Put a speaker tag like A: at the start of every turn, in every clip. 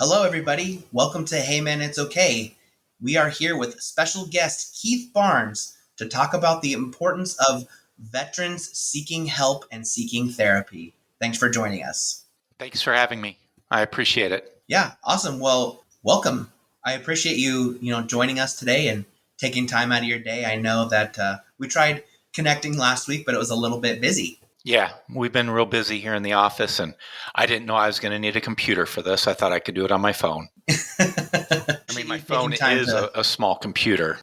A: Hello, everybody. Welcome to Hey Man, It's Okay. We are here with special guest Keith Barnes to talk about the importance of veterans seeking help and seeking therapy. Thanks for joining us.
B: Thanks for having me. I appreciate it.
A: Yeah, awesome. Well, welcome. I appreciate you, joining us today and taking time out of your day. I know that we tried connecting last week, but it was a little bit busy.
B: Yeah, we've been real busy here in the office, and I didn't know I was going to need a computer for this. I thought I could do it on my phone. My phone is a small computer.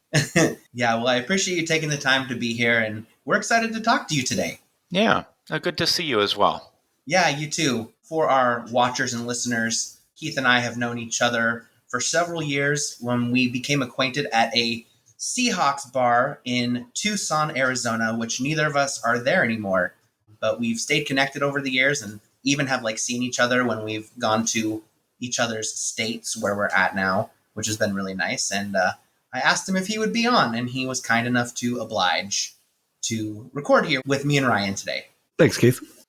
A: Yeah, well, I appreciate you taking the time to be here, and we're excited to talk to you today.
B: Yeah, good to see you as well.
A: Yeah, you too. For our watchers and listeners, Keith and I have known each other for several years when we became acquainted at a Seahawks bar in Tucson, Arizona, which neither of us are there anymore. But we've stayed connected over the years and even have seen each other when we've gone to each other's states where we're at now, which has been really nice. And I asked him if he would be on, and he was kind enough to oblige to record here with me and Ryan today.
C: Thanks, Keith.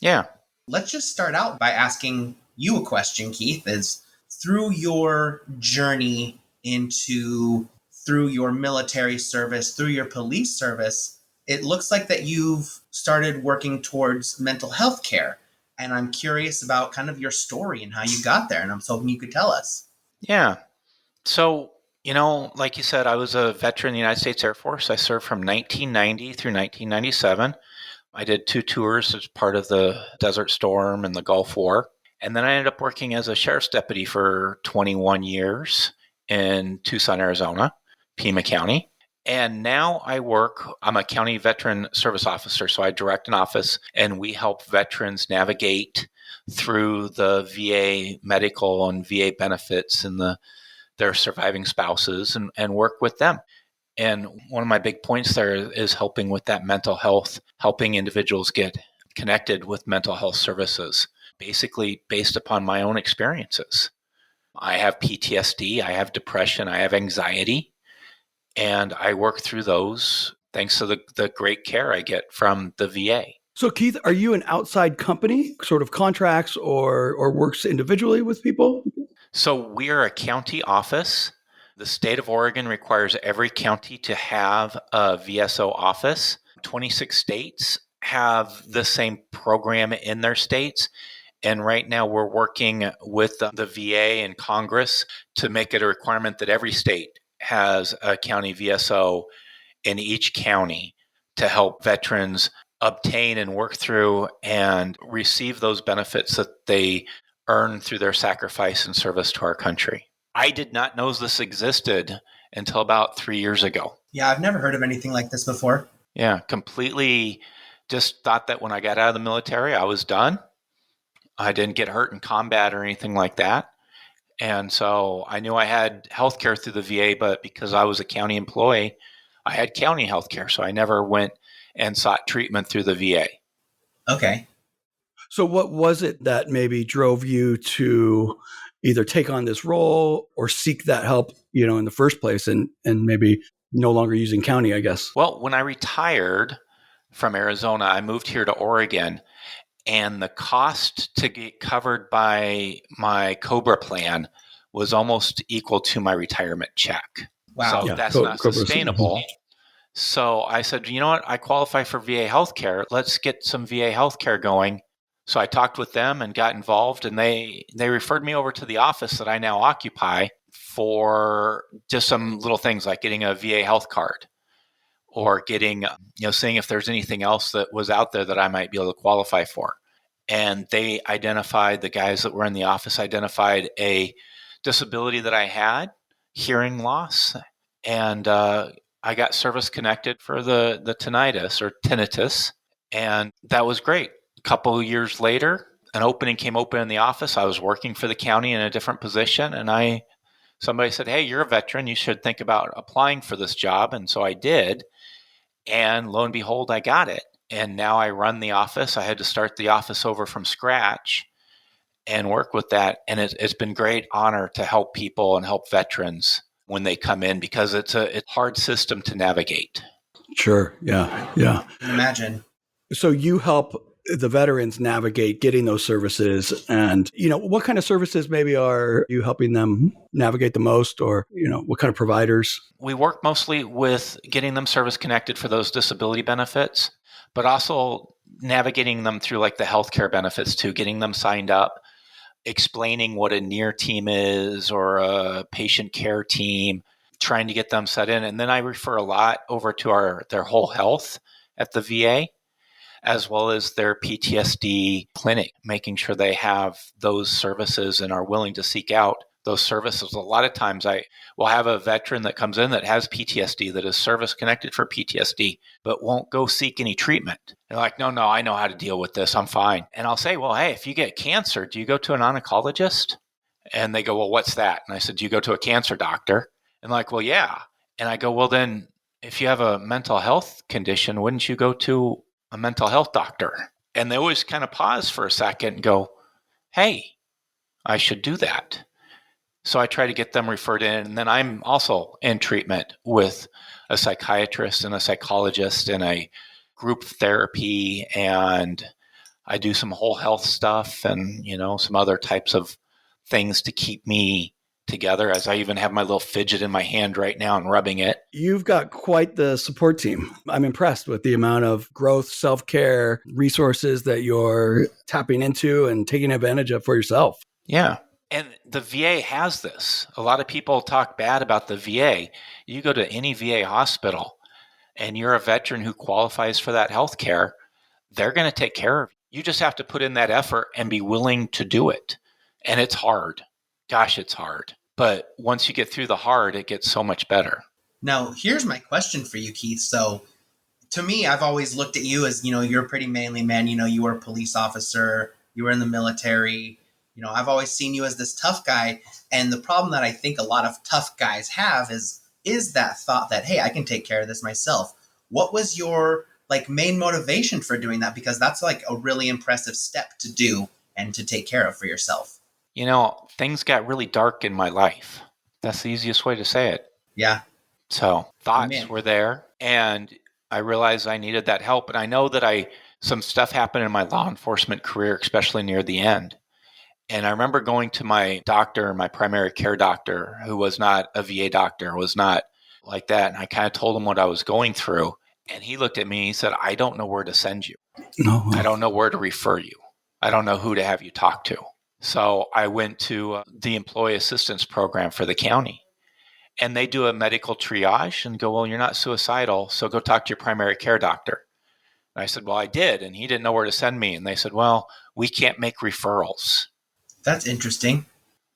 B: Yeah.
A: Let's just start out by asking you a question, Keith, is through your journey through your military service, through your police service, it looks like that you've started working towards mental health care. And I'm curious about kind of your story and how you got there. And I'm hoping you could tell us.
B: Yeah. So, like you said, I was a veteran in the United States Air Force. I served from 1990 through 1997. I did 2 tours as part of the Desert Storm and the Gulf War. And then I ended up working as a sheriff's deputy for 21 years in Tucson, Arizona, Pima County. And now I'm a county veteran service officer, so I direct an office, and we help veterans navigate through the VA medical and VA benefits and their surviving spouses and work with them. And one of my big points there is helping with that mental health, helping individuals get connected with mental health services, basically based upon my own experiences. I have PTSD, I have depression, I have anxiety. And I work through those thanks to the great care I get from the VA.
C: So, Keith, are you an outside company, sort of contracts or works individually with people?
B: So we're a county office. The state of Oregon requires every county to have a VSO office. 26 states have the same program in their states. And right now we're working with the VA and Congress to make it a requirement that every state has a county VSO in each county to help veterans obtain and work through and receive those benefits that they earn through their sacrifice and service to our country. I did not know this existed until about 3 years ago.
A: Yeah, I've never heard of anything like this before.
B: Yeah, completely just thought that when I got out of the military, I was done. I didn't get hurt in combat or anything like that. And so I knew I had health care through the VA, but because I was a county employee, I had county health care. So I never went and sought treatment through the VA.
A: Okay.
C: So what was it that maybe drove you to either take on this role or seek that help, in the first place and maybe no longer using county, I guess?
B: Well, when I retired from Arizona, I moved here to Oregon. And the cost to get covered by my COBRA plan was almost equal to my retirement check.
A: Wow.
B: So that's not sustainable. So I said, you know what? I qualify for VA healthcare. Let's get some VA healthcare going. So I talked with them and got involved, and they referred me over to the office that I now occupy for just some little things like getting a VA health card or getting, seeing if there's anything else that was out there that I might be able to qualify for. And the guys that were in the office identified a disability that I had, hearing loss. And I got service connected for the tinnitus. And that was great. A couple of years later, an opening came open in the office. I was working for the county in a different position. And somebody said, hey, you're a veteran. You should think about applying for this job. And so I did. And lo and behold, I got it. And now I run the office. I had to start the office over from scratch and work with that. And it's been great honor to help people and help veterans when they come in because it's a hard system to navigate.
C: Sure. Yeah.
A: Imagine.
C: So you help the veterans navigate getting those services? And, what kind of services maybe are you helping them navigate the most, or, what kind of providers?
B: We work mostly with getting them service connected for those disability benefits, but also navigating them through like the healthcare benefits too, getting them signed up, explaining what a near team is or a patient care team, trying to get them set in. And then I refer a lot over to their whole health at the VA, as well as their PTSD clinic, making sure they have those services and are willing to seek out those services. A lot of times I will have a veteran that comes in that has PTSD, that is service connected for PTSD, but won't go seek any treatment. They're like, no, I know how to deal with this. I'm fine. And I'll say, well, hey, if you get cancer, do you go to an oncologist? And they go, well, what's that? And I said, do you go to a cancer doctor? And like, well, yeah. And I go, well, then if you have a mental health condition, wouldn't you go to a mental health doctor? And they always kind of pause for a second and go, hey, I should do that. So I try to get them referred in. And then I'm also in treatment with a psychiatrist and a psychologist and a group therapy. And I do some whole health stuff and, some other types of things to keep me together, as I even have my little fidget in my hand right now and rubbing it.
C: You've got quite the support team. I'm impressed with the amount of growth, self-care, resources that you're tapping into and taking advantage of for yourself.
B: Yeah. And the VA has this. A lot of people talk bad about the VA. You go to any VA hospital and you're a veteran who qualifies for that health care, they're going to take care of you. You just have to put in that effort and be willing to do it. And it's hard. Gosh, it's hard. But once you get through the hard, it gets so much better.
A: Now, here's my question for you, Keith. So to me, I've always looked at you as, you're a pretty manly man. You were a police officer. You were in the military. I've always seen you as this tough guy. And the problem that I think a lot of tough guys have is that thought that, hey, I can take care of this myself. What was your main motivation for doing that? Because that's a really impressive step to do and to take care of for yourself.
B: Things got really dark in my life. That's the easiest way to say it.
A: Yeah.
B: So thoughts were there, and I realized I needed that help. And I know that some stuff happened in my law enforcement career, especially near the end. And I remember going to my doctor, my primary care doctor, who was not a VA doctor, was not like that. And I kind of told him what I was going through. And he looked at me and he said, I don't know where to send you.
C: No.
B: I don't know where to refer you. I don't know who to have you talk to. So I went to the employee assistance program for the county. And they do a medical triage and go, well, you're not suicidal, so go talk to your primary care doctor. And I said, well, I did. And he didn't know where to send me. And they said, well, we can't make referrals.
A: That's interesting.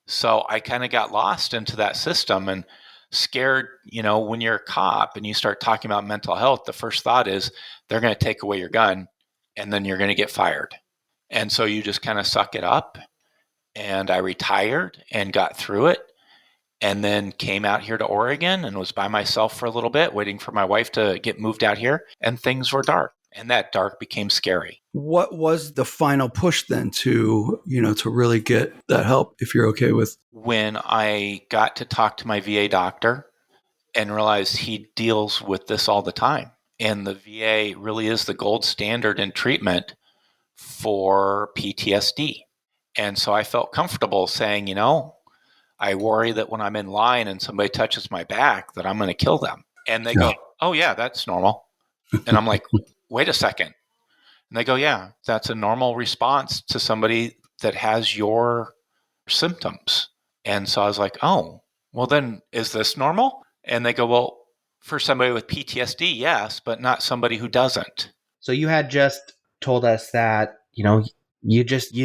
B: So I kind of got lost into that system and scared. When you're a cop and you start talking about mental health, the first thought is they're going to take away your gun and then you're going to get fired. And so you just kind of suck it up. And I retired and got through it, and then came out here to Oregon and was by myself for a little bit, waiting for my wife to get moved out here, and things were dark. And that dark became scary.
C: What was the final push then to really get that help, if you're okay with?
B: When I got to talk to my VA doctor and realized he deals with this all the time. And the VA really is the gold standard in treatment for PTSD. And so I felt comfortable saying, I worry that when I'm in line and somebody touches my back, that I'm going to kill them. And they go, oh, yeah, that's normal. And I'm like, wait a second. And they go, yeah, that's a normal response to somebody that has your symptoms. And so I was like, oh, well, then is this normal? And they go, well, for somebody with PTSD, yes, but not somebody who doesn't.
A: So you had just told us that, you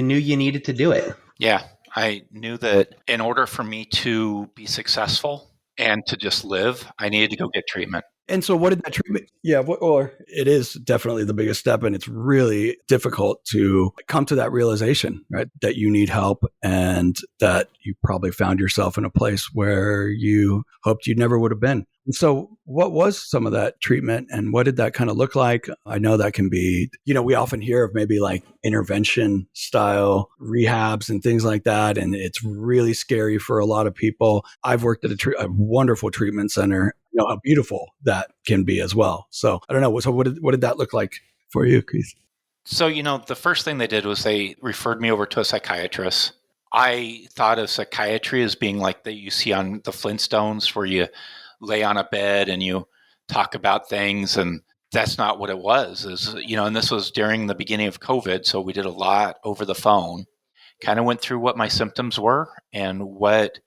A: knew you needed to do it.
B: Yeah, I knew that in order for me to be successful and to just live, I needed to go get treatment.
C: And so what did that treatment? Yeah, or it is definitely the biggest step, and it's really difficult to come to that realization, right? That you need help and that you probably found yourself in a place where you hoped you never would have been. And so what was some of that treatment and what did that kind of look like? I know that can be, we often hear of maybe intervention style rehabs and things like that. And it's really scary for a lot of people. I've worked at a wonderful treatment center, how beautiful that can be as well. So I don't know. So what did that look like for you, Keith?
B: So, the first thing they did was they referred me over to a psychiatrist. I thought of psychiatry as being like that you see on the Flintstones, where you lay on a bed and you talk about things, and that's not what it was. And this was during the beginning of COVID, so we did a lot over the phone. Kind of went through what my symptoms were and what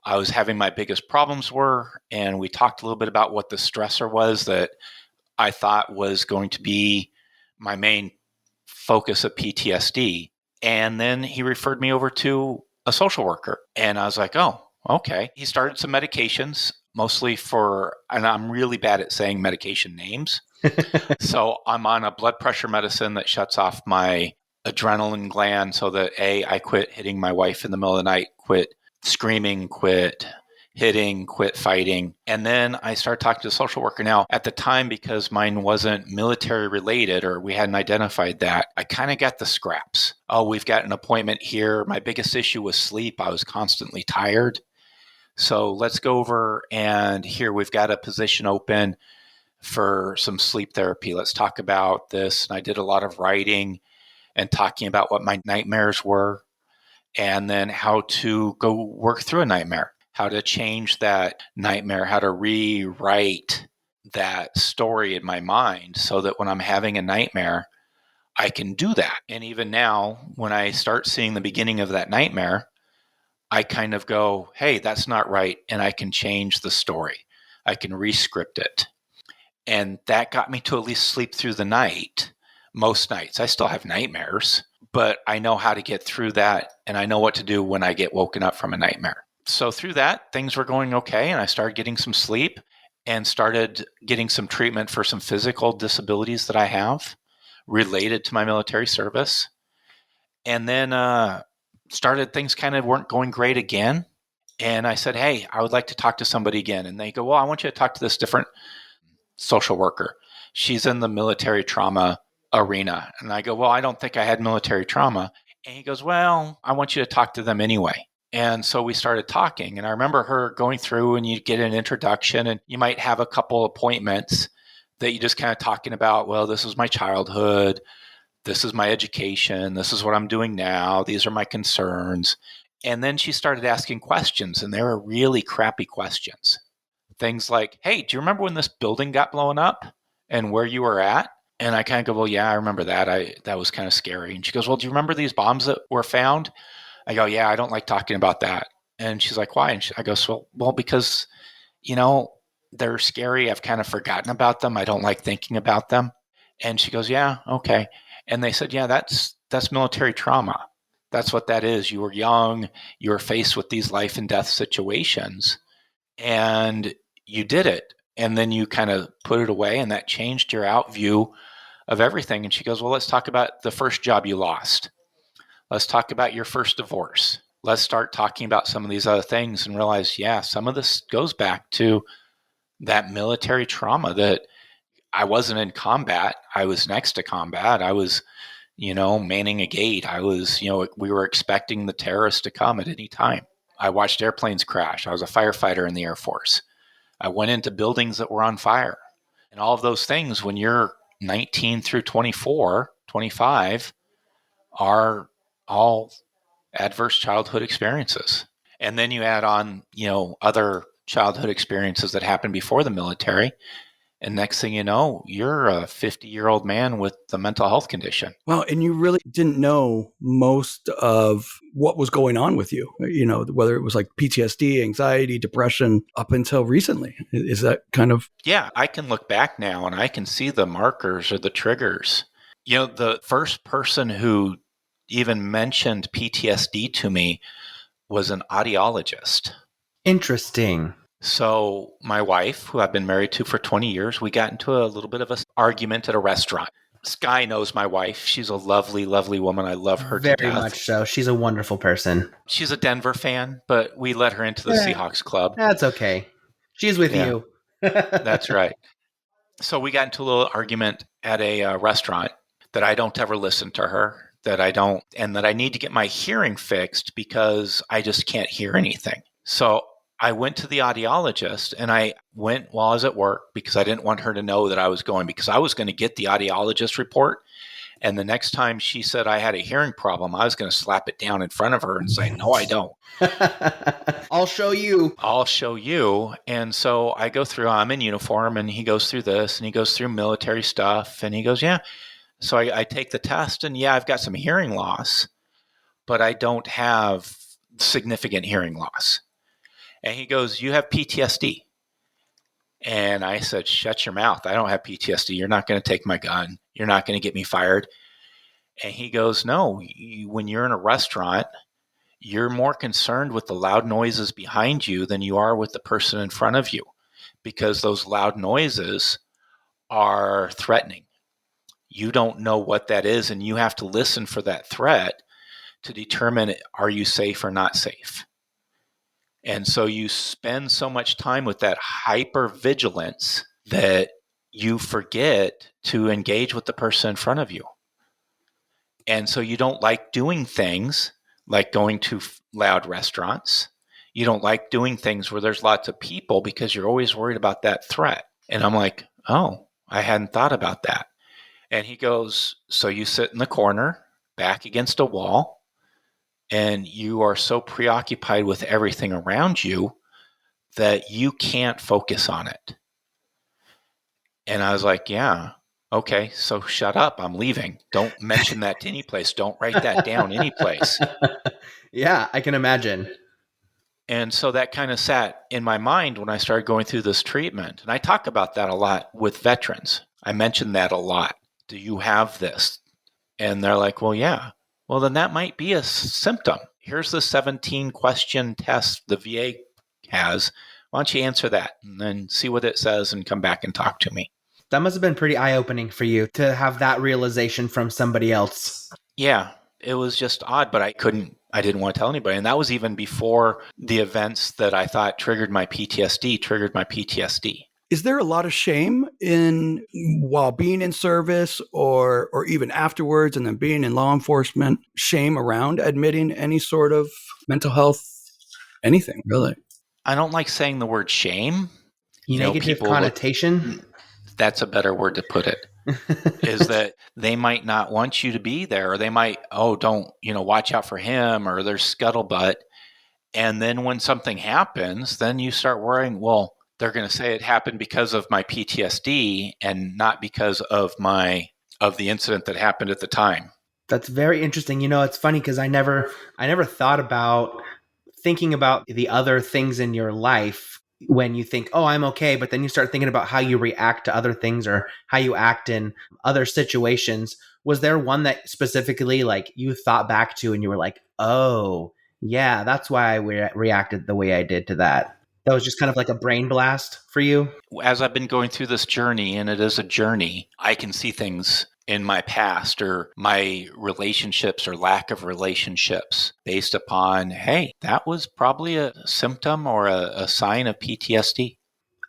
B: I was having my biggest problems were, and we talked a little bit about what the stressor was that I thought was going to be my main focus of PTSD. And then he referred me over to a social worker. And I was like, oh, okay. He started some medications, mostly and I'm really bad at saying medication names. So I'm on a blood pressure medicine that shuts off my adrenaline gland so that I quit hitting my wife in the middle of the night, quit screaming, quit hitting, quit fighting. And then I started talking to a social worker. Now, at the time, because mine wasn't military related or we hadn't identified that, I kind of got the scraps. Oh, we've got an appointment here. My biggest issue was sleep. I was constantly tired. So let's go over, and here we've got a position open for some sleep therapy. Let's talk about this. And I did a lot of writing and talking about what my nightmares were, and then how to go work through a nightmare, how to change that nightmare, how to rewrite that story in my mind so that when I'm having a nightmare, I can do that. And even now, when I start seeing the beginning of that nightmare, I kind of go, hey, that's not right. And I can change the story. I can rescript it. And that got me to at least sleep through the night. Most nights. I still have nightmares, but I know how to get through that, and I know what to do when I get woken up from a nightmare. So through that, things were going okay, and I started getting some sleep and started getting some treatment for some physical disabilities that I have related to my military service. And then started things kind of weren't going great again. And I said, hey, I would like to talk to somebody again. And they go, well, I want you to talk to this different social worker. She's in the military trauma arena. And I go, well, I don't think I had military trauma. And he goes, well, I want you to talk to them anyway. And so we started talking. And I remember her going through, and you get an introduction, and you might have a couple appointments that you just kind of talking about, well, this is my childhood. This is my education. This is what I'm doing now. These are my concerns. And then she started asking questions, and they were really crappy questions. Things like, hey, do you remember when this building got blown up and where you were at? And I kind of go, well, yeah, I remember that. That was kind of scary. And she goes, well, do you remember these bombs that were found? I go, yeah, I don't like talking about that. And she's like, why? And I go, well, because, they're scary. I've kind of forgotten about them. I don't like thinking about them. And she goes, yeah, okay. And they said, yeah, that's military trauma. That's what that is. You were young. You were faced with these life and death situations, and you did it. And then you kind of put it away, and that changed your out view of everything. And she goes, well, let's talk about the first job you lost. Let's talk about your first divorce. Let's start talking about some of these other things and realize, yeah, some of this goes back to that military trauma that I wasn't in combat. I was next to combat. I was, manning a gate. I was, we were expecting the terrorists to come at any time. I watched airplanes crash. I was a firefighter in the Air Force. I went into buildings that were on fire. And all of those things, when you're 19 through 24, 25, are all adverse childhood experiences. And then you add on, other childhood experiences that happened before the military. And next thing you know, you're a 50-year-old man with a mental health condition.
C: Well, and you really didn't know most of what was going on with you, whether it was like PTSD, anxiety, depression, up until recently. Is that kind of?
B: Yeah, I can look back now and I can see the markers or the triggers. The first person who even mentioned PTSD to me was an audiologist.
D: Interesting.
B: So my wife, who I've been married to for 20 years, we got into a little bit of an argument at a restaurant. Sky knows my wife. She's a lovely, lovely woman. I love her to death.
D: Very much so. She's a wonderful person.
B: She's a Denver fan, but we let her into the Seahawks club.
D: That's okay. She's with you.
B: That's right. So we got into a little argument at a restaurant that I don't ever listen to her, and that I need to get my hearing fixed because I just can't hear anything. So I went to the audiologist, and I went while I was at work because I didn't want her to know that I was going, because I was going to get the audiologist report And the next time she said I had a hearing problem, I was going to slap it down in front of her and say, no, I don't.
D: I'll show you.
B: I'll show you. And so I go through, I'm in uniform, and he goes through this, and he goes through military stuff, and he goes, yeah. So I take the test, and yeah, I've got some hearing loss, but I don't have significant hearing loss. And he goes, you have PTSD. And I said, shut your mouth. I don't have PTSD. You're not going to take my gun. You're not going to get me fired. And he goes, no, when you're in a restaurant, you're more concerned with the loud noises behind you than you are with the person in front of you, because those loud noises are threatening. You don't know what that is, and you have to listen for that threat to determine, are you safe or not safe? And so you spend so much time with that hypervigilance that you forget to engage with the person in front of you. And so you don't like doing things like going to loud restaurants. You don't like doing things where there's lots of people because you're always worried about that threat. And I'm like, oh, I hadn't thought about that. And he goes, so you sit in the corner, back against a wall, and you are so preoccupied with everything around you that you can't focus on it. And I was like, yeah, okay, so shut up. I'm leaving. Don't mention that to any place. Don't write that down any place.
D: Yeah, I can imagine.
B: And so that kind of sat in my mind when I started going through this treatment. And I talk about that a lot with veterans. I mention that a lot. Do you have this? And they're like, well, yeah. Well, then that might be a symptom. Here's the 17-question test the VA has. Why don't you answer that and then see what it says and come back and talk to me?
D: That must have been pretty eye-opening for you to have that realization from somebody else.
B: Yeah, it was just odd, but I didn't want to tell anybody. And that was even before the events that I thought triggered my PTSD.
C: Is there a lot of shame while being in service or even afterwards and then being in law enforcement, shame around admitting any sort of mental health, anything really?
B: I don't like saying the word shame.
D: Negative connotation?
B: That's a better word to put it. Is that they might not want you to be there, or they might, don't, watch out for him, or there's scuttlebutt. And then when something happens, then you start worrying, well, they're going to say it happened because of my PTSD and not because of the incident that happened at the time.
D: That's very interesting. It's funny because I never thought about thinking about the other things in your life when you think, oh, I'm okay. But then you start thinking about how you react to other things or how you act in other situations. Was there one that specifically like you thought back to and you were like, oh, yeah, that's why I reacted the way I did to that? That was just kind of like a brain blast for you?
B: As I've been going through this journey, and it is a journey, I can see things in my past or my relationships or lack of relationships based upon, hey, that was probably a symptom or a sign of PTSD.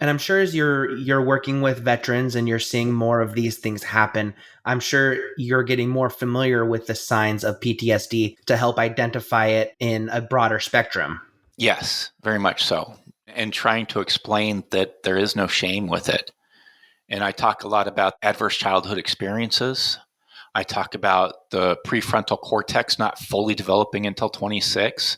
D: And I'm sure as you're working with veterans and you're seeing more of these things happen, I'm sure you're getting more familiar with the signs of PTSD to help identify it in a broader spectrum.
B: Yes, very much so. And trying to explain that there is no shame with it. And I talk a lot about adverse childhood experiences. I talk about the prefrontal cortex not fully developing until 26.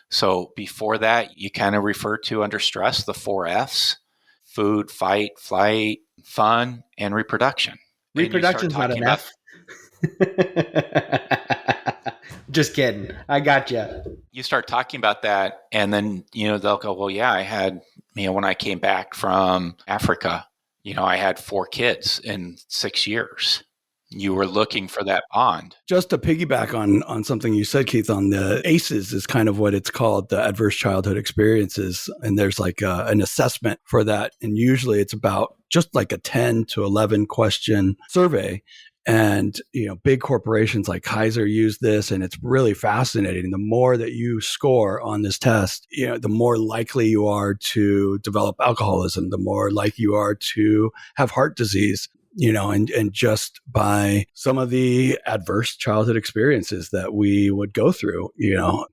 B: So before that, you kind of refer to under stress the 4 Fs: food, fight, flight, fun, and reproduction.
D: Reproduction's not an F. Just kidding. I got you.
B: You start talking about that, and then, they'll go, well, yeah, I had, when I came back from Africa, I had 4 kids in 6 years. You were looking for that bond.
C: Just to piggyback on something you said, Keith, on the ACEs is kind of what it's called, the adverse childhood experiences. And there's like an assessment for that. And usually it's about just like a 10 to 11 question survey. And, big corporations like Kaiser use this, and it's really fascinating. The more that you score on this test, the more likely you are to develop alcoholism, the more likely you are to have heart disease. and just by some of the adverse childhood experiences that we would go through,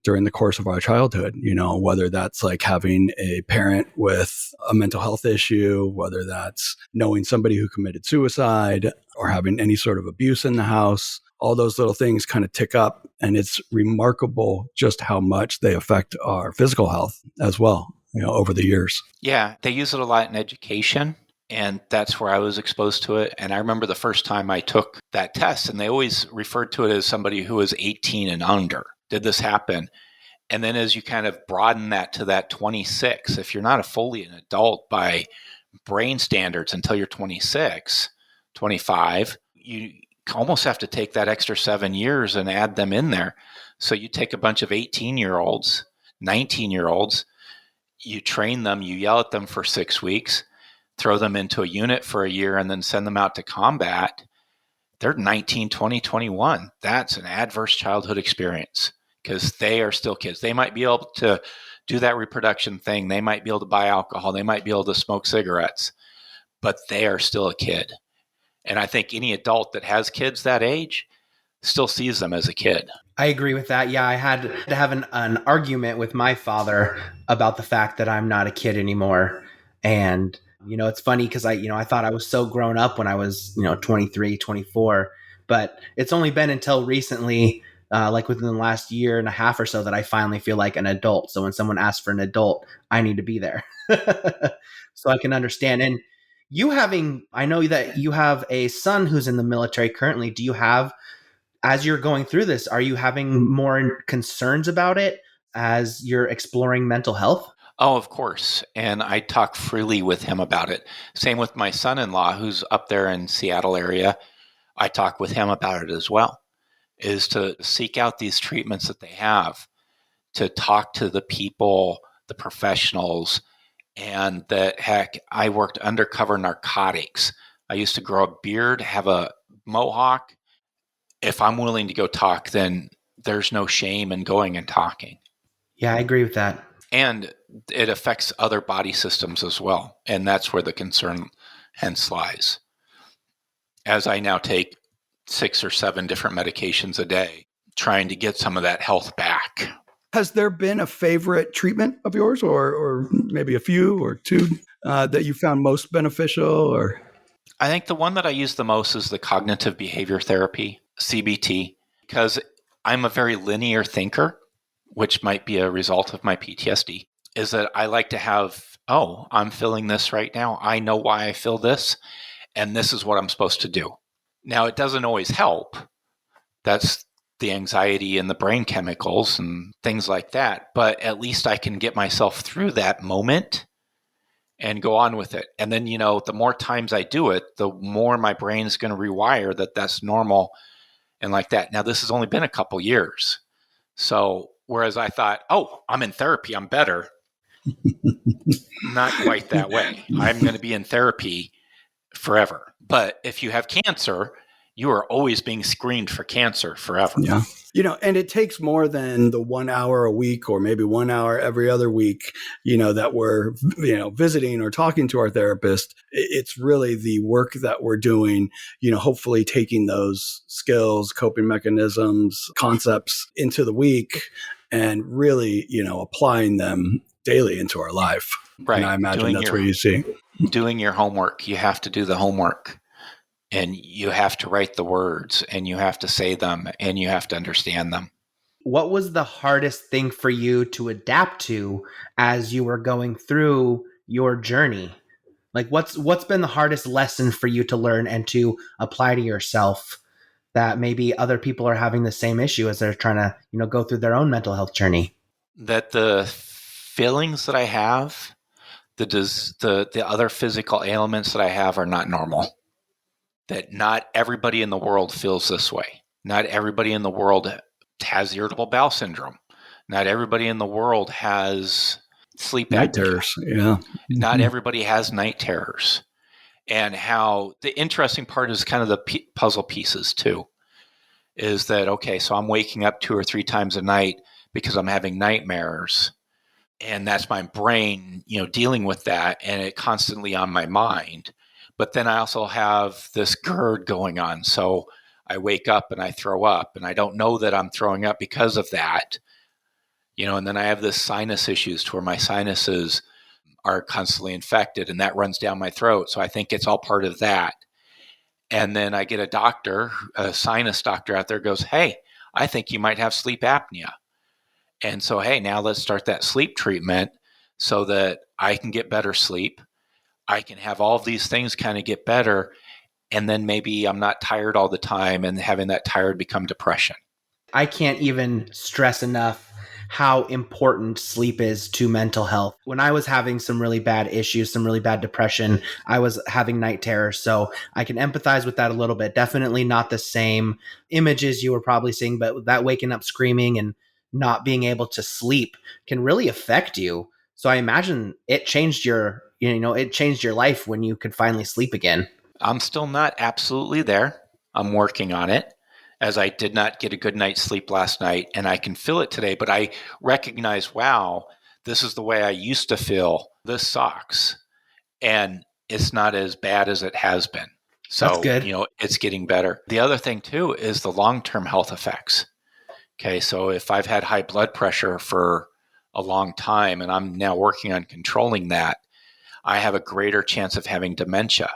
C: during the course of our childhood, whether that's like having a parent with a mental health issue, whether that's knowing somebody who committed suicide or having any sort of abuse in the house. All those little things kind of tick up, and it's remarkable just how much they affect our physical health as well, over the years.
B: Yeah, they use it a lot in education, and that's where I was exposed to it. And I remember the first time I took that test, and they always referred to it as somebody who was 18 and under. Did this happen? And then as you kind of broaden that to that 26, if you're not fully an adult by brain standards until you're 26, 25, you almost have to take that extra 7 years and add them in there. So you take a bunch of 18-year-olds, 19-year-olds, you train them, you yell at them for 6 weeks, throw them into a unit for a year, and then send them out to combat. They're 19, 20, 21. That's an adverse childhood experience because they are still kids. They might be able to do that reproduction thing. They might be able to buy alcohol. They might be able to smoke cigarettes, but they are still a kid. And I think any adult that has kids that age still sees them as a kid.
D: I agree with that. Yeah, I had to have an argument with my father about the fact that I'm not a kid anymore. And, it's funny because I thought I was so grown up when I was, 23, 24. But it's only been until recently, like within the last year and a half or so, that I finally feel like an adult. So when someone asks for an adult, I need to be there so I can understand. And I know that you have a son who's in the military currently. Do you have, as you're going through this, are you having more concerns about it as you're exploring mental health?
B: Oh, of course. And I talk freely with him about it. Same with my son-in-law, who's up there in Seattle area. I talk with him about it as well, is to seek out these treatments that they have, to talk to the people, the professionals, and that, heck, I worked undercover narcotics. I used to grow a beard, have a mohawk. If I'm willing to go talk, then there's no shame in going and talking.
D: Yeah, I agree with that.
B: And it affects other body systems as well. And that's where the concern hence lies. As I now take 6 or 7 different medications a day, trying to get some of that health back.
C: Has there been a favorite treatment of yours or maybe a few or two that you found most beneficial? Or
B: I think the one that I use the most is the cognitive behavior therapy, CBT, because I'm a very linear thinker, which might be a result of my PTSD, is that I like to have, I'm feeling this right now. I know why I feel this, and this is what I'm supposed to do. Now, it doesn't always help. That's the anxiety and the brain chemicals and things like that. But at least I can get myself through that moment and go on with it. And then, the more times I do it, the more my brain is going to rewire that that's normal and like that. Now, this has only been a couple years. So whereas I thought, I'm in therapy, I'm better. Not quite that way. I'm going to be in therapy forever. But if you have cancer, you are always being screened for cancer forever.
C: Yeah. And it takes more than the 1 hour a week or maybe 1 hour every other week, that we're, visiting or talking to our therapist. It's really the work that we're doing, hopefully taking those skills, coping mechanisms, concepts into the week and really, applying them daily into our life.
B: Right.
C: And I imagine that's where you see.
B: Doing your homework. You have to do the homework. And you have to write the words and you have to say them and you have to understand them.
D: What was the hardest thing for you to adapt to as you were going through your journey? Like what's been the hardest lesson for you to learn and to apply to yourself that maybe other people are having the same issue as they're trying to, go through their own mental health journey?
B: That the feelings that I have, the other physical ailments that I have are not normal. That not everybody in the world feels this way. Not everybody in the world has irritable bowel syndrome. Not everybody in the world has sleep
C: night
B: apnea.
C: Terrors. Yeah.
B: Not everybody has night terrors. And how the interesting part is kind of the puzzle pieces too. Is that, okay, so I'm waking up 2 or 3 times a night because I'm having nightmares. And that's my brain, dealing with that and it constantly on my mind. But then I also have this GERD going on. So I wake up and I throw up, and I don't know that I'm throwing up because of that. And then I have this sinus issues to where my sinuses are constantly infected, and that runs down my throat. So I think it's all part of that. And then I get a sinus doctor out there goes, hey, I think you might have sleep apnea. And so, hey, now let's start that sleep treatment so that I can get better sleep. I can have all of these things kind of get better. And then maybe I'm not tired all the time, and having that tired become depression.
D: I can't even stress enough how important sleep is to mental health. When I was having some really bad issues, some really bad depression, I was having night terrors. So I can empathize with that a little bit. Definitely not the same images you were probably seeing, but that waking up screaming and not being able to sleep can really affect you. So I imagine it changed it changed your life when you could finally sleep again.
B: I'm still not absolutely there. I'm working on it, as I did not get a good night's sleep last night, and I can feel it today, but I recognize, wow, this is the way I used to feel. This sucks. And it's not as bad as it has been.
D: That's
B: So,
D: good.
B: it's getting better. The other thing too is the long-term health effects. Okay. So if I've had high blood pressure for a long time and I'm now working on controlling that, I have a greater chance of having dementia.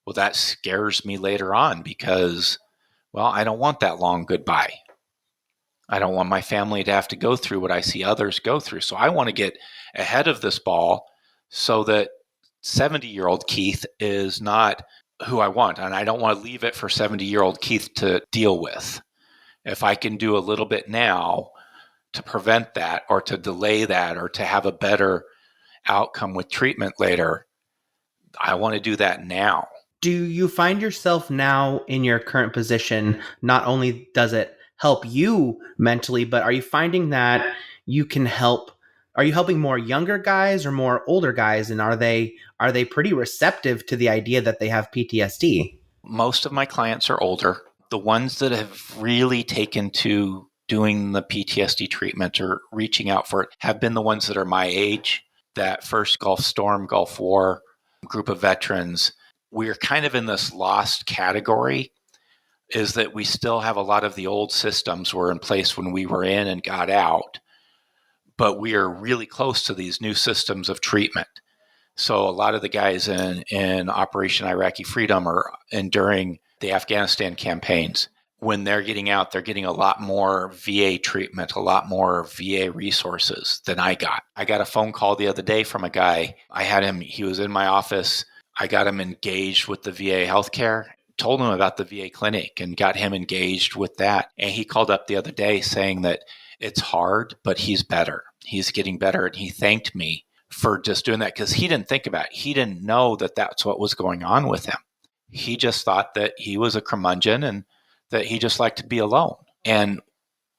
B: Well, that scares me later on because, well, I don't want that long goodbye. I don't want my family to have to go through what I see others go through. So I want to get ahead of this ball so that 70-year-old Keith is not who I want. And I don't want to leave it for 70-year-old Keith to deal with. If I can do a little bit now to prevent that or to delay that or to have a better outcome with treatment later, I want to do that now.
D: Do you find yourself now in your current position, not only does it help you mentally, but are you finding that you can help? Are you helping more younger guys or more older guys? And are they pretty receptive to the idea that they have PTSD?
B: Most of my clients are older. The ones that have really taken to doing the PTSD treatment or reaching out for it have been the ones that are my age. That first Gulf Storm, Gulf War group of veterans, we're kind of in this lost category, is that we still have a lot of the old systems were in place when we were in and got out, but we are really close to these new systems of treatment. So a lot of the guys in Operation Iraqi Freedom or enduring the Afghanistan campaigns, when they're getting out, they're getting a lot more VA treatment, a lot more VA resources than I got. I got a phone call the other day from a guy. He was in my office. I got him engaged with the VA healthcare, told him about the VA clinic and got him engaged with that. And he called up the other day saying that it's hard, but he's better. He's getting better. And he thanked me for just doing that because he didn't think about it. He didn't know that that's what was going on with him. He just thought that he was a curmudgeon and that he just liked to be alone. And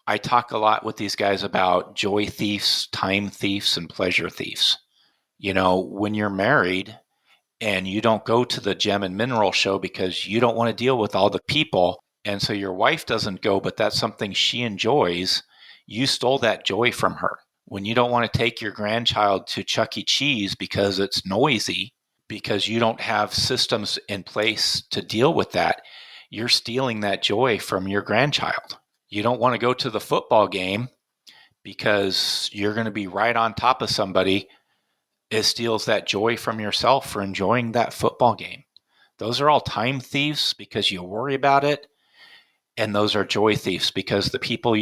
B: I talk a lot with these guys about joy thieves, time thieves, and pleasure thieves. When you're married and you don't go to the gem and mineral show because you don't want to deal with all the people, and so your wife doesn't go, but that's something she enjoys, you stole that joy from her. When you don't want to take your grandchild to Chuck E. Cheese because it's noisy, because you don't have systems in place to deal with that, you're stealing that joy from your grandchild. You don't want to go to the football game because you're going to be right on top of somebody. It steals that joy from yourself for enjoying that football game. Those are all time thieves because you worry about it. And those are joy thieves because the people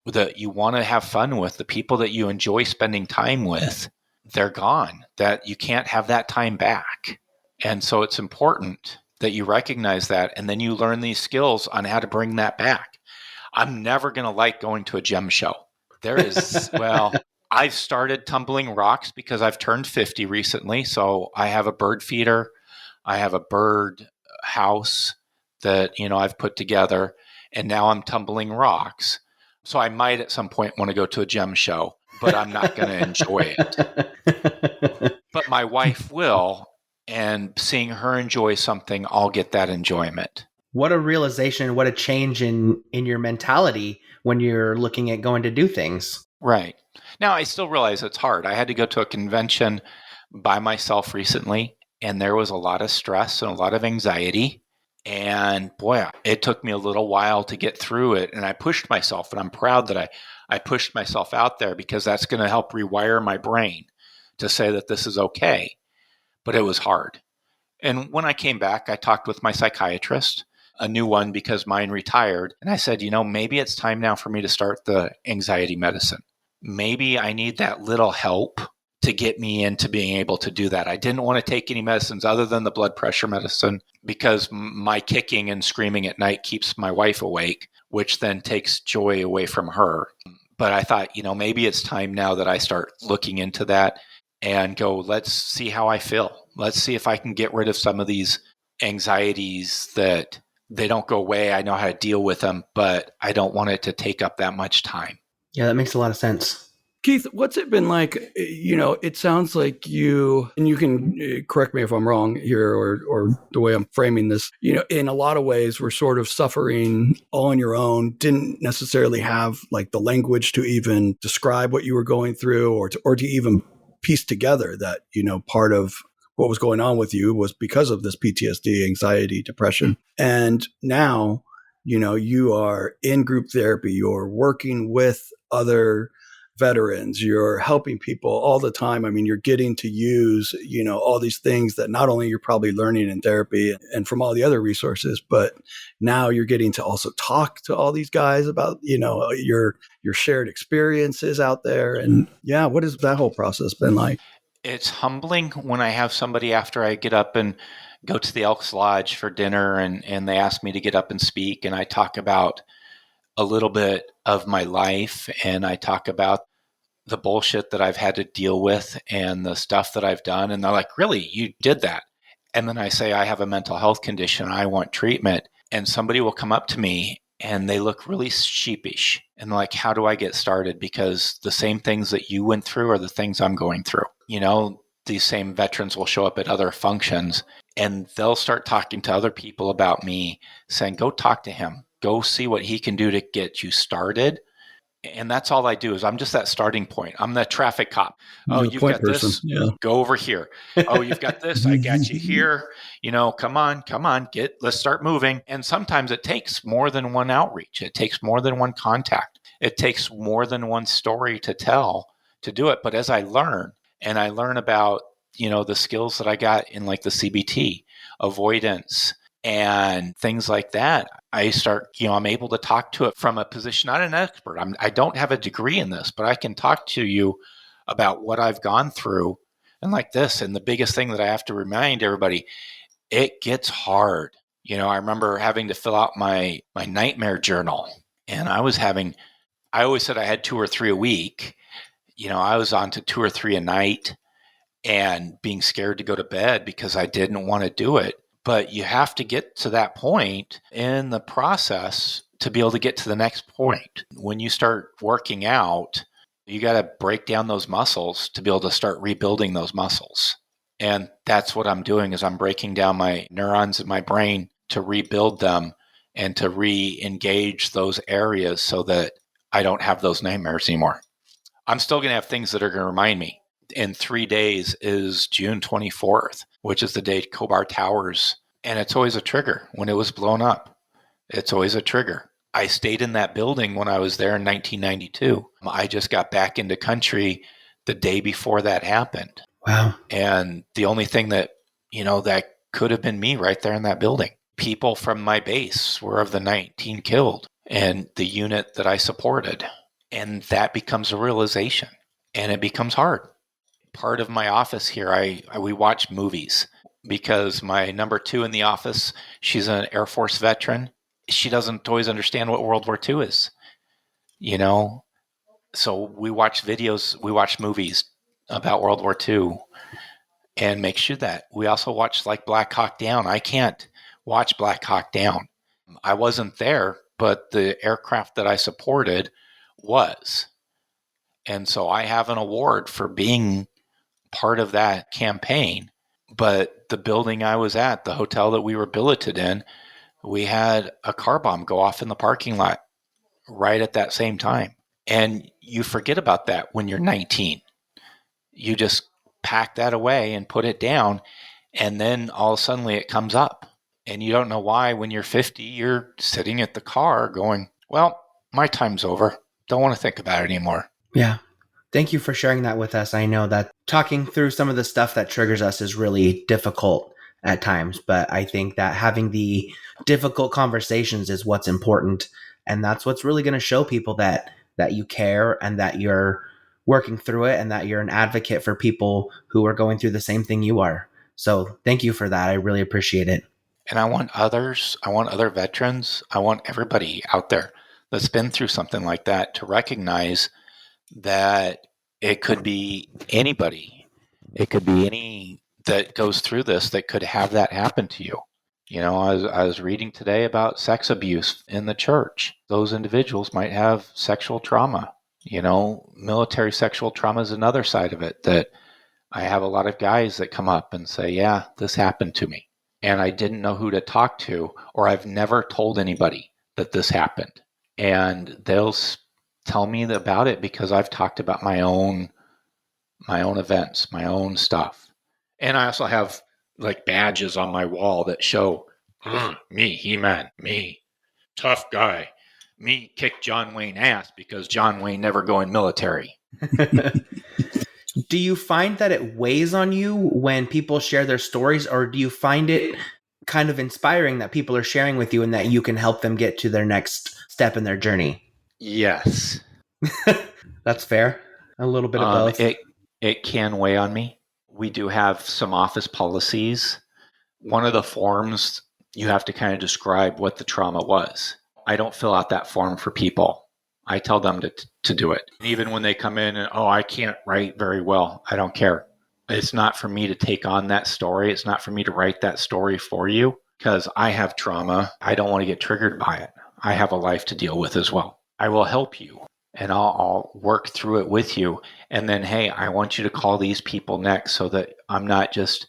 B: that you want to have fun with, the people that you enjoy spending time with, they're gone. That you can't have that time back. And so it's important that you recognize that, and then you learn these skills on how to bring that back. I'm never going to like going to a gem show. I've started tumbling rocks because I've turned 50 recently. So I have a bird feeder. I have a bird house that, I've put together, and now I'm tumbling rocks. So I might at some point want to go to a gem show, but I'm not going to enjoy it. But my wife will, and seeing her enjoy something, I'll get that enjoyment.
D: What a realization, what a change in your mentality when you're looking at going to do things.
B: Right. Now, I still realize it's hard. I had to go to a convention by myself recently, and there was a lot of stress and a lot of anxiety. And boy, it took me a little while to get through it. And I pushed myself, and I'm proud that I pushed myself out there, because that's going to help rewire my brain to say that this is okay. But it was hard. And when I came back, I talked with my psychiatrist, a new one because mine retired. And I said, maybe it's time now for me to start the anxiety medicine. Maybe I need that little help to get me into being able to do that. I didn't want to take any medicines other than the blood pressure medicine, because my kicking and screaming at night keeps my wife awake, which then takes joy away from her. But I thought, maybe it's time now that I start looking into that and go, let's see how I feel. Let's see if I can get rid of some of these anxieties that they don't go away. I know how to deal with them, but I don't want it to take up that much time.
D: Yeah, that makes a lot of sense.
C: Keith, what's it been like? It sounds like you, and you can correct me if I'm wrong here, or the way I'm framing this, in a lot of ways, we're sort of suffering all on your own, didn't necessarily have like the language to even describe what you were going through, or to even piece together that, part of what was going on with you was because of this PTSD, anxiety, depression. And now, you are in group therapy, you're working with other veterans, you're helping people all the time. I mean, you're getting to use, all these things that not only you're probably learning in therapy and from all the other resources, but now you're getting to also talk to all these guys about, your shared experiences out there. And yeah, what has that whole process been like?
B: It's humbling when I have somebody, after I get up and go to the Elks Lodge for dinner, and they ask me to get up and speak, and I talk about a little bit of my life, and I talk about the bullshit that I've had to deal with and the stuff that I've done. And they're like, really, you did that? And then I say, I have a mental health condition, I want treatment. And somebody will come up to me and they look really sheepish and like, how do I get started? Because the same things that you went through are the things I'm going through. These same veterans will show up at other functions and they'll start talking to other people about me, saying, go talk to him, go see what he can do to get you started. And that's all I do, is I'm just that starting point. I'm the traffic cop. Oh, you've got this. Yeah. Go over here. Oh, you've got this. I got you here. Come on, let's start moving. And sometimes it takes more than one outreach. It takes more than one contact. It takes more than one story to tell to do it. But as I learn, and I learn about, the skills that I got in like the CBT, avoidance, and things like that, I start, I'm able to talk to it from a position, not an expert. I don't have a degree in this, but I can talk to you about what I've gone through and like this. And the biggest thing that I have to remind everybody, it gets hard. I remember having to fill out my nightmare journal, and I always said I had 2 or 3 a week. I was on to 2 or 3 a night and being scared to go to bed because I didn't want to do it. But you have to get to that point in the process to be able to get to the next point. When you start working out, you got to break down those muscles to be able to start rebuilding those muscles. And that's what I'm doing, is I'm breaking down my neurons in my brain to rebuild them and to re-engage those areas so that I don't have those nightmares anymore. I'm still going to have things that are going to remind me. In 3 days is June 24th, which is the day Kobar Towers. And it's always a trigger when it was blown up. It's always a trigger. I stayed in that building when I was there in 1992. I just got back into country the day before that happened.
D: Wow.
B: And the only thing that, that could have been me right there in that building. People from my base were of the 19 killed and the unit that I supported. And that becomes a realization, and it becomes hard. Part of my office here, we watch movies, because my number 2 in the office, she's an Air Force veteran. She doesn't always understand what World War II is, So we watch movies about World War II and make sure that we also watch like Black Hawk Down. I can't watch Black Hawk Down. I wasn't there, but the aircraft that I supported was. And so I have an award for being part of that campaign. But the building I was at, the hotel that we were billeted in, we had a car bomb go off in the parking lot right at that same time. And you forget about that when you're 19. You just pack that away and put it down. And then all of a sudden it comes up. And you don't know why. When you're 50, you're sitting at the car going, well, my time's over. Don't want to think about it anymore.
D: Yeah. Thank you for sharing that with us. I know that talking through some of the stuff that triggers us is really difficult at times, but I think that having the difficult conversations is what's important. And that's what's really going to show people that you care and that you're working through it and that you're an advocate for people who are going through the same thing you are. So thank you for that. I really appreciate it.
B: And I want other veterans, I want everybody out there that's been through something like that to recognize that it could be anybody. It could be any that goes through this that could have that happen to you. You know, I was reading today about sex abuse in the church. Those individuals might have sexual trauma. You know, military sexual trauma is another side of it that I have a lot of guys that come up and say, yeah, this happened to me. And I didn't know who to talk to, or I've never told anybody that this happened. And they'll tell me about it because I've talked about my own events, my own stuff. And I also have like badges on my wall that show me, He-Man, me, tough guy, me kick John Wayne ass because John Wayne never going military.
D: Do you find that it weighs on you when people share their stories, or do you find it kind of inspiring that people are sharing with you and that you can help them get to their next step in their journey?
B: Yes.
D: That's fair. A little bit of both.
B: It can weigh on me. We do have some office policies. One of the forms, you have to kind of describe what the trauma was. I don't fill out that form for people. I tell them to do it. And even when they come in and, I can't write very well, I don't care. It's not for me to take on that story. It's not for me to write that story for you because I have trauma. I don't want to get triggered by it. I have a life to deal with as well. I will help you and I'll work through it with you. And then, hey, I want you to call these people next so that I'm not just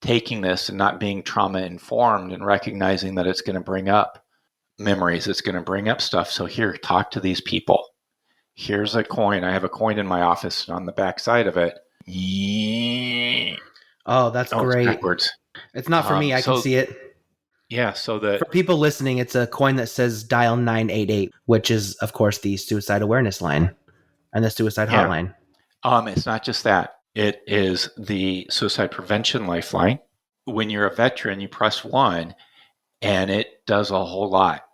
B: taking this and not being trauma informed and recognizing that it's going to bring up memories. It's going to bring up stuff. So here, talk to these people. Here's a coin. I have a coin in my office, and on the back side of it.
D: Oh, that's great.
B: It's backwards.
D: It's not for me. I can see it.
B: Yeah, so that
D: for people listening, it's a coin that says dial 988, which is, of course, the suicide awareness line and the suicide hotline.
B: It's not just that. It is the suicide prevention lifeline. When you're a veteran, you press 1, and it does a whole lot.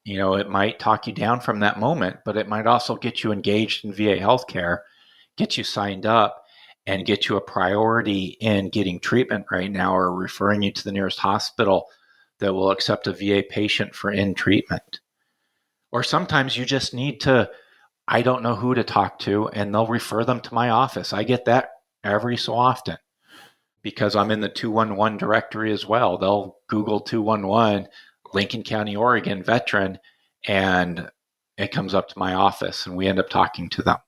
B: You know, it might talk you down from that moment, but it might also get you engaged in VA healthcare, get you signed up, and get you a priority in getting treatment right now or referring you to the nearest hospital that will accept a VA patient for in treatment. Or sometimes you just need to, I don't know who to talk to, and they'll refer them to my office. I get that every so often because I'm in the 211 directory as well. They'll Google 211, Lincoln County, Oregon veteran, and it comes up to my office and we end up talking to them.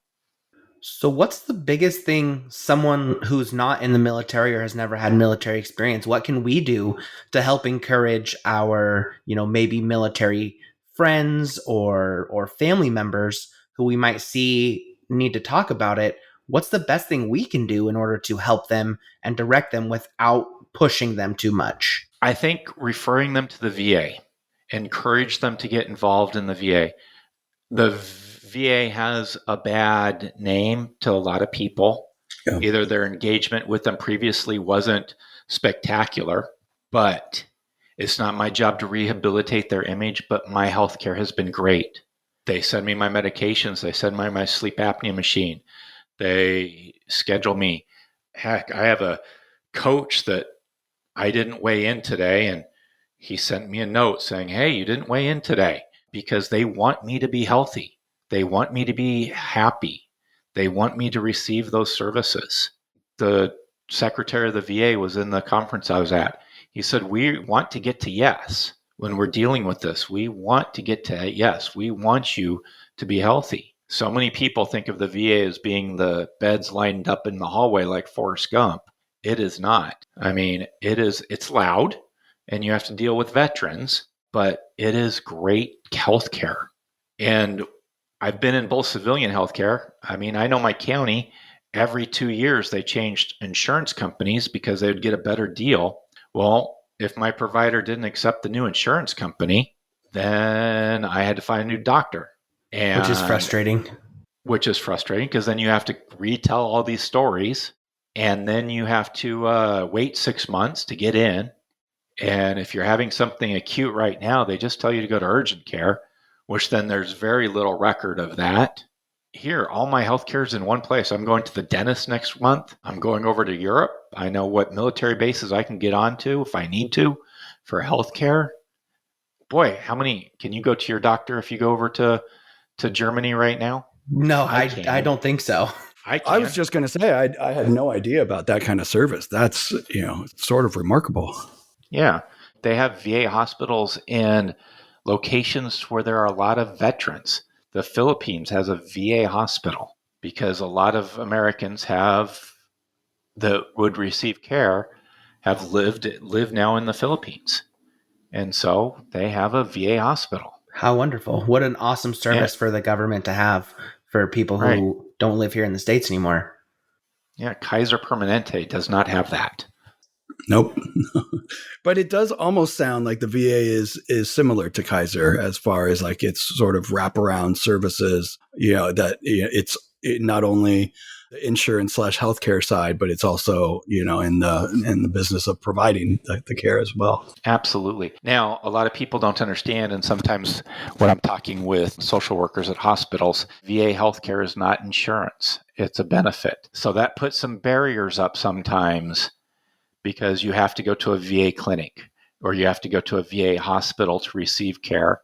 D: So what's the biggest thing someone who's not in the military or has never had military experience, what can we do to help encourage our, maybe military friends or family members who we might see need to talk about it? What's the best thing we can do in order to help them and direct them without pushing them too much?
B: I think referring them to the VA, encourage them to get involved in the VA. The VA has a bad name to a lot of people. Yeah. Either their engagement with them previously wasn't spectacular, but it's not my job to rehabilitate their image, but my healthcare has been great. They send me my medications. They send me my sleep apnea machine. They schedule me. Heck, I have a coach that I didn't weigh in today, and he sent me a note saying, hey, you didn't weigh in today, because they want me to be healthy. They want me to be happy. They want me to receive those services. The secretary of the VA was in the conference I was at. He said, we want to get to yes. When we're dealing with this, we want to get to yes. We want you to be healthy. So many people think of the VA as being the beds lined up in the hallway like Forrest Gump. It is not. I mean, it's loud and you have to deal with veterans, but it is great healthcare. And I've been in both civilian healthcare. I mean, I know my county, every 2 years they changed insurance companies because they would get a better deal. Well, if my provider didn't accept the new insurance company, then I had to find a new doctor.
D: Which is frustrating.
B: Which is frustrating because then you have to retell all these stories, and then you have to wait 6 months to get in. And if you're having something acute right now, they just tell you to go to urgent care, which then there's very little record of that. Here, all my healthcare is in one place. I'm going to the dentist next month. I'm going over to Europe. I know what military bases I can get onto if I need to for healthcare. Boy, how many can you go to your doctor if you go over to Germany right now?
D: No, I don't think so.
C: I was just going to say, I had no idea about that kind of service. That's, sort of remarkable.
B: Yeah. They have VA hospitals in locations where there are a lot of veterans. The Philippines has a VA hospital because a lot of Americans that would receive care have live now in the Philippines. And so they have a VA hospital.
D: How wonderful. What an awesome service for the government to have for people who don't live here in the States anymore.
B: Yeah, Kaiser Permanente does not have that.
C: Nope. But it does almost sound like the VA is similar to Kaiser as far as like its sort of wraparound services, it's not only the insurance / healthcare side, but it's also, in the business of providing the care as well.
B: Absolutely. Now, a lot of people don't understand, and sometimes when I'm talking with social workers at hospitals, VA healthcare is not insurance. It's a benefit. So that puts some barriers up sometimes because you have to go to a VA clinic or you have to go to a VA hospital to receive care,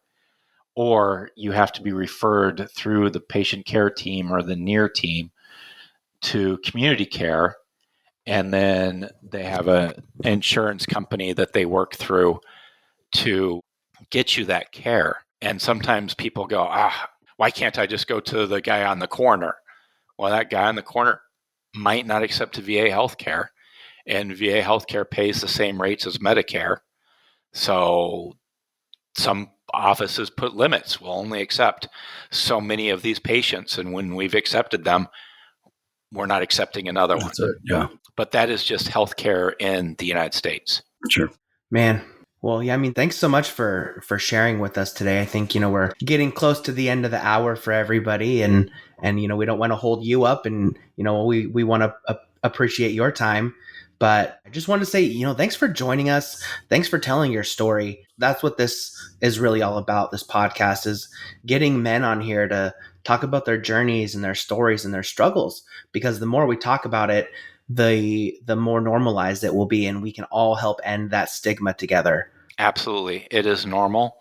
B: or you have to be referred through the patient care team or the NEAR team to community care, and then they have an insurance company that they work through to get you that care. And sometimes people go, why can't I just go to the guy on the corner? Well, that guy on the corner might not accept VA healthcare, and VA healthcare pays the same rates as Medicare. So some offices put limits. We'll only accept so many of these patients, and when we've accepted them, we're not accepting another one.
C: Yeah.
B: But that is just healthcare in the United States.
C: Sure.
D: Man. Well, yeah, thanks so much for sharing with us today. I think, we're getting close to the end of the hour for everybody, and we don't want to hold you up, and, we want to appreciate your time. But I just want to say, thanks for joining us. Thanks for telling your story. That's what this is really all about. This podcast is getting men on here to talk about their journeys and their stories and their struggles, because the more we talk about it, the more normalized it will be, and we can all help end that stigma together.
B: Absolutely. It is normal,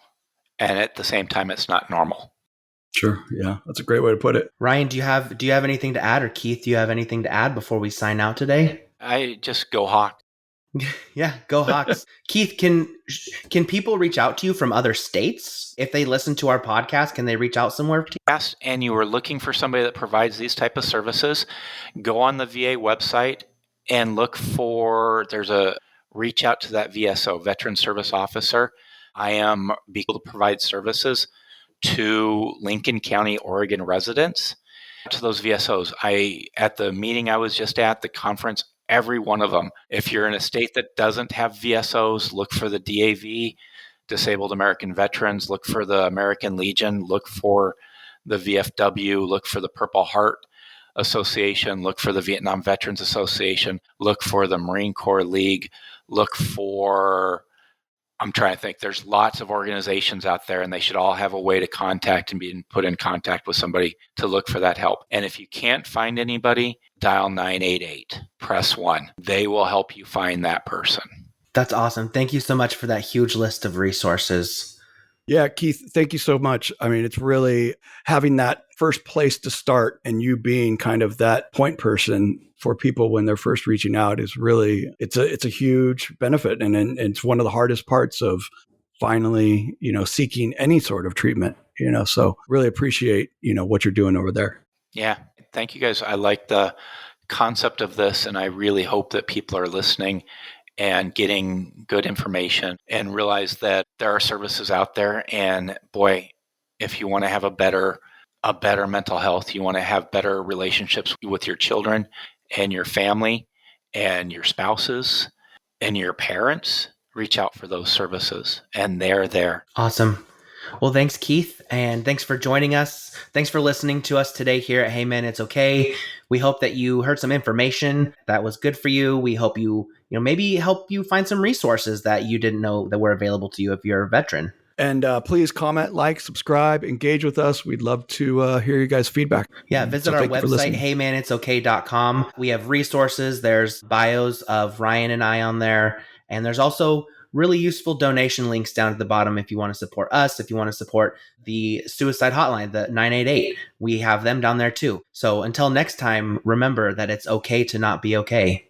B: and at the same time, it's not normal.
C: Sure. Yeah, that's a great way to put it.
D: Ryan, do you have anything to add, or Keith, do you have anything to add before we sign out today?
B: I just go Hawks.
D: Yeah, go Hawks. Keith, can people reach out to you from other states? If they listen to our podcast, can they reach out somewhere to you?
B: Yes, and you are looking for somebody that provides these type of services, go on the VA website and look there's a reach out to that VSO, Veteran Service Officer. I am able to provide services to Lincoln County, Oregon residents. To those VSOs, at the meeting I was just at, the conference, every one of them. If you're in a state that doesn't have VSOs, look for the DAV, Disabled American Veterans, look for the American Legion, look for the VFW, look for the Purple Heart Association, look for the Vietnam Veterans Association, look for the Marine Corps League, look for, I'm trying to think, there's lots of organizations out there, and they should all have a way to contact and be put in contact with somebody to look for that help. And if you can't find anybody, dial 988, press 1. They will help you find that person.
D: That's awesome. Thank you so much for that huge list of resources.
C: Yeah, Keith, thank you so much. I mean, it's really having that first place to start, and you being kind of that point person for people when they're first reaching out is really, it's a huge benefit. And it's one of the hardest parts of finally, seeking any sort of treatment, so really appreciate, what you're doing over there.
B: Yeah. Thank you guys. I like the concept of this, and I really hope that people are listening and getting good information and realize that there are services out there. And boy, if you want to have a better a better mental health, you want to have better relationships with your children and your family and your spouses and your parents, reach out for those services, and they're there.
D: Awesome. Well, thanks, Keith, and thanks for joining us. Thanks for listening to us today here at Hey Man, It's Okay. We hope that you heard some information that was good for you. We hope maybe help you find some resources that you didn't know that were available to you if you're a veteran.
C: And please comment, like, subscribe, engage with us. We'd love to hear you guys' feedback.
D: Yeah, visit our website, heymanitsokay.com. We have resources. There's bios of Ryan and I on there. And there's also really useful donation links down at the bottom if you want to support us, if you want to support the suicide hotline, the 988. We have them down there too. So until next time, remember that it's okay to not be okay.